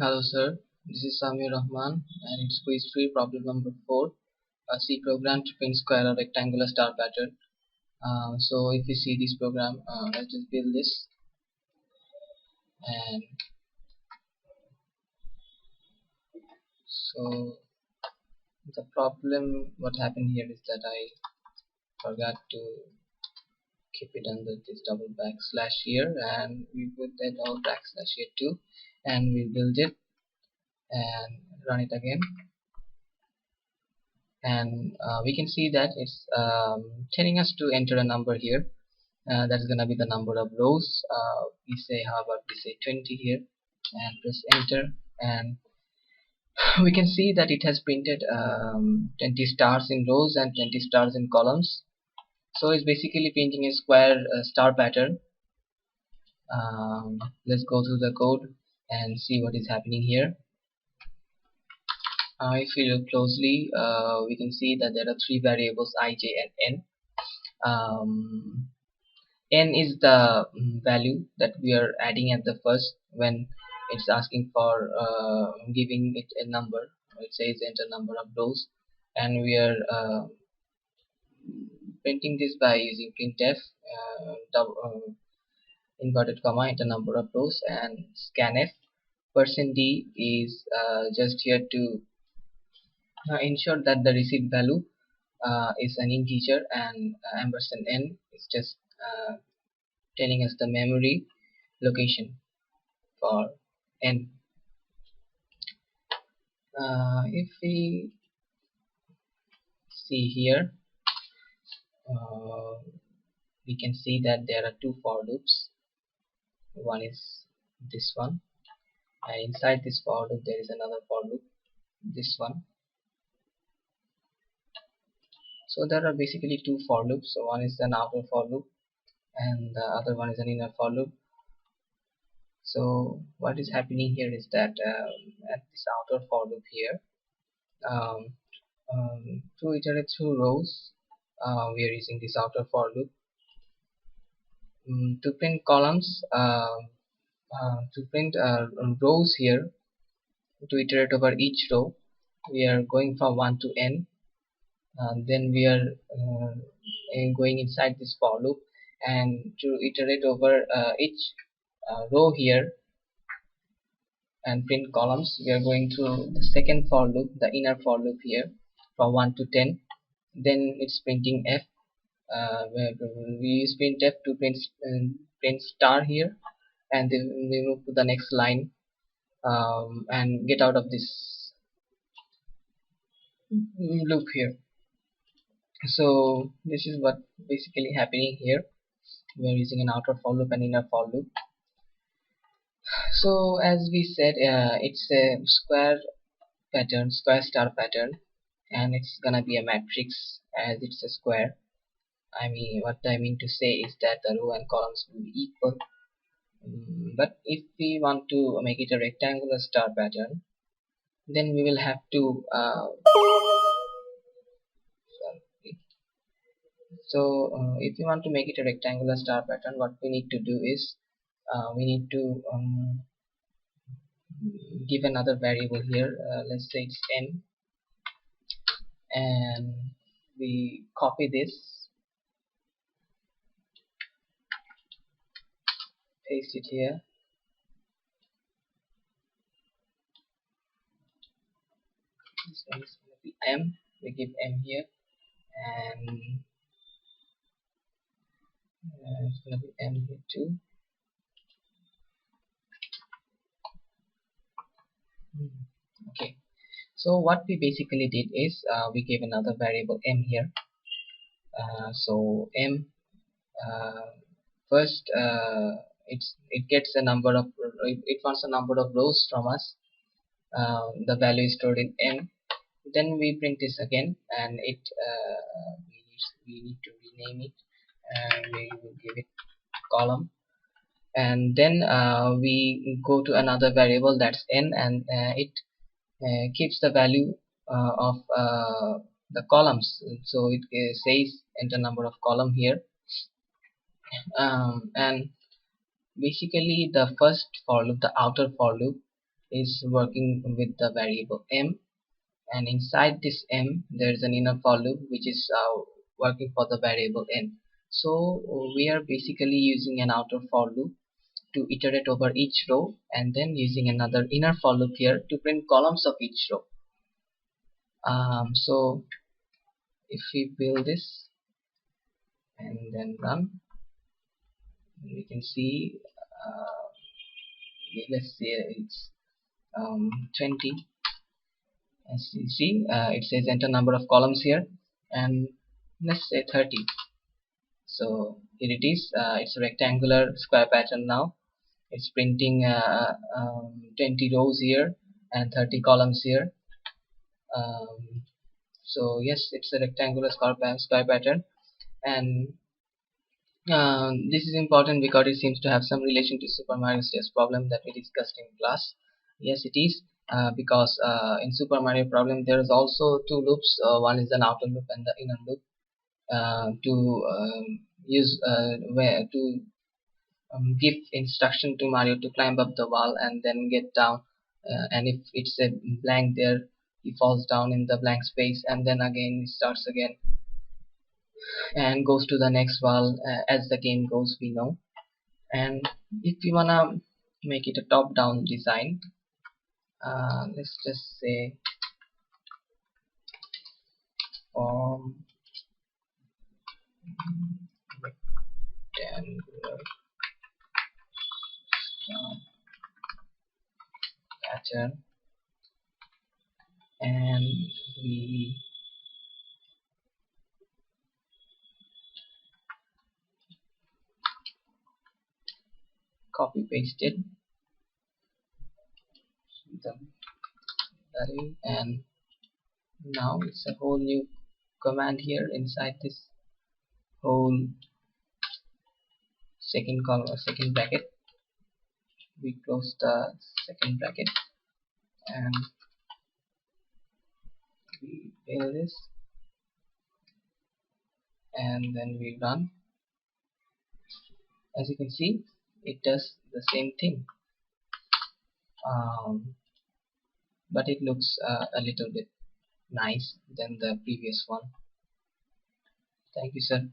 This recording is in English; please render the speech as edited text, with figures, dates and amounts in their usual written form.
Hello sir, this is Samir Rahman and it's quiz 3 problem number 4, a C program to print square or rectangular star pattern. So if you see this program, let's just build this. And so the problem, what happened here is that I forgot to keep it under this double backslash here, and we put that double backslash here too, and we build it and run it again. And we can see that it's telling us to enter a number here. That's gonna be the number of rows. We say, how about we say 20 here, and press enter, and we can see that it has printed 20 stars in rows and 20 stars in columns. So it's basically printing a square star pattern. Let's go through the code and see what is happening here. If we look closely, we can see that there are three variables I, j and n. N is the value that we are adding at the first when it's asking for giving it a number. It says enter number of rows, and we are printing this by using printf inverted comma enter number of rows, and scanf %d is just here to ensure that the received value is an integer, and ampersand n is just telling us the memory location for n. If we see here, we can see that there are two for loops. One is this one, and inside this for loop there is another for loop, this one. So there are basically two for loops. So one is an outer for loop and the other one is an inner for loop. So what is happening here is that at this outer for loop here, to iterate through rows, we are using this outer for loop. To print columns, to print rows here, to iterate over each row, we are going from 1 to n. Then we are going inside this for loop, and to iterate over each row here and print columns, we are going through the second for loop, the inner for loop here, from 1 to 10. Then it's printing f. We use printf to print star here, and then we move to the next line and get out of this loop here. So this is what basically happening here. We are using an outer for loop and inner for loop. So as we said, it's a square pattern, square star pattern, and it's gonna be a matrix as it's a square. What I mean to say is that the row and columns will be equal. But if we want to make it a rectangular star pattern, then we will have to if we want to make it a rectangular star pattern, what we need to do is we need to give another variable here. Let's say it's n, and we copy this, paste it here, this one is going to be m, we give m here, and it's going to be m here too. Okay, so what we basically did is we gave another variable m here. So m first it gets a number of, it wants a number of rows from us. The value is stored in m. Then we print this again, and it we need to rename it, and we will give it column. And then we go to another variable, that's n, and it keeps the value of the columns. So it says enter number of column here, and basically the first for loop, the outer for loop, is working with the variable m, and inside this m there is an inner for loop which is working for the variable n. So we are basically using an outer for loop to iterate over each row, and then using another inner for loop here to print columns of each row. So if we build this and then run, we can see let's say it's 20. As you see, it says enter number of columns here, and let's say 30. So here it is. It's a rectangular square pattern now. It's printing 20 rows here and 30 columns here. So yes, it's a rectangular square pattern, and this is important because it seems to have some relation to Super Mario Stress problem that we discussed in class. Yes, it is, because in Super Mario problem there is also two loops. One is an outer loop and the inner loop, to use where to give instruction to Mario to climb up the wall and then get down. And if it's a blank there, he falls down in the blank space, and then again he starts again and goes to the next wall as the game goes, we know. And if we wanna make it a top-down design, let's just say form rectangular pattern, and we copy pasted the value, and now it's a whole new command here inside this whole second column or second bracket. We close the second bracket and we build this, and then we run. As you can see, it does the same thing, but it looks a little bit nice than the previous one. Thank you, sir.